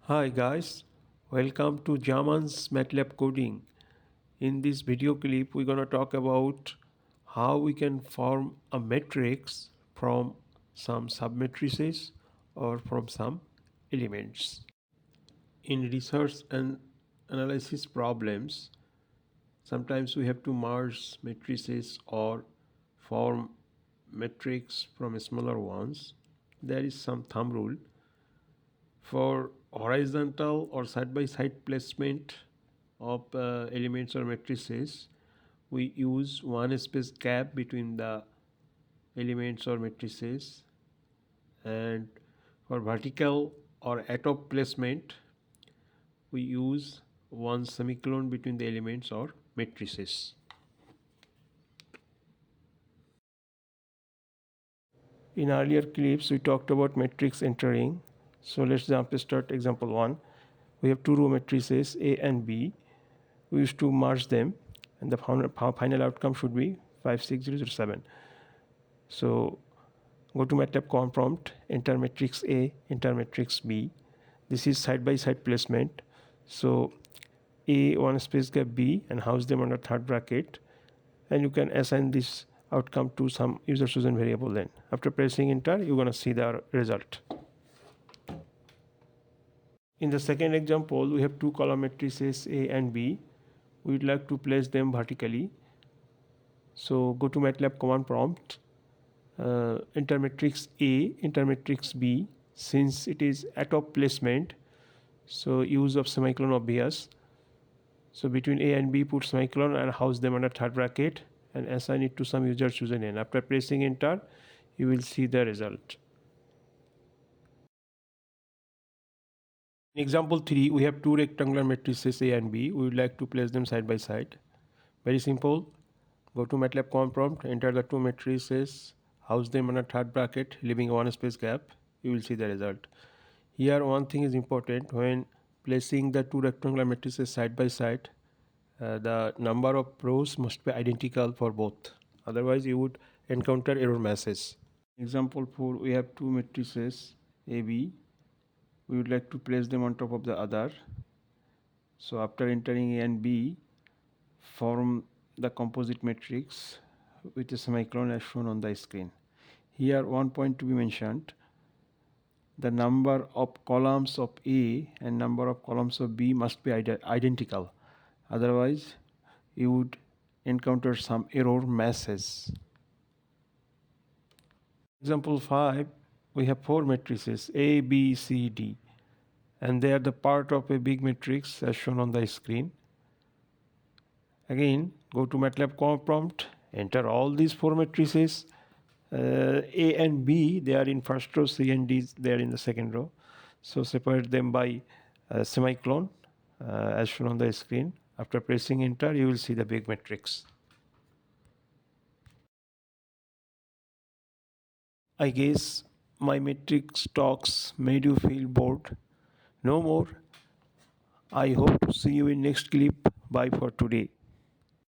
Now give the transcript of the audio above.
Hi guys, welcome to Jaman's MATLAB coding. In this video clip, we're going to talk about how we can form a matrix from some submatrices or from some elements. In research and analysis problems, sometimes we have to merge matrices or form matrix from smaller ones. There is some thumb rule. For horizontal or side-by-side placement of elements or matrices, we use one space gap between the elements or matrices, and for vertical or atop placement, we use one semicolon between the elements or matrices. In earlier clips, we talked about matrix entering. So let's jump start example 1. We have two row matrices A and B. We used to merge them, and the final outcome should be 56007. So go to MATLAB command prompt, enter matrix A, enter matrix B. This is side by side placement. So A one space gap B and house them under third bracket, and you can assign this outcome to some user chosen variable. Then after pressing enter, you're going to see the result. In the second example, we have two column matrices A and B. We would like to place them vertically. So go to MATLAB command prompt, enter matrix A, enter matrix B. Since it is atop placement, so use of semicolon obvious. So between A and B, put semicolon and house them under third bracket and assign it to some user chosen n. After pressing enter, you will see the result. In example 3, we have two rectangular matrices A and B. We would like to place them side by side. Very simple. Go to MATLAB command prompt, enter the two matrices, house them on a third bracket, leaving one space gap. You will see the result. Here one thing is important: when placing the two rectangular matrices side by side, the number of rows must be identical for both. Otherwise, you would encounter error messages. Example 4, we have two matrices AB. We would like to place them on top of the other. So after entering A and B, form the composite matrix with a semicolon as shown on the screen. Here one point to be mentioned: the number of columns of A and number of columns of B must be identical. Otherwise, you would encounter some error message. Example 5, we have four matrices A, B, C, D, and they are the part of a big matrix as shown on the screen. Again, go to MATLAB command prompt, enter all these four matrices. A and B, they are in first row, C and D, they are in the second row. So separate them by semicolon as shown on the screen. After pressing enter, you will see the big matrix. I guess my matrix talks made you feel bored. No more. I hope to see you in next clip. Bye for today.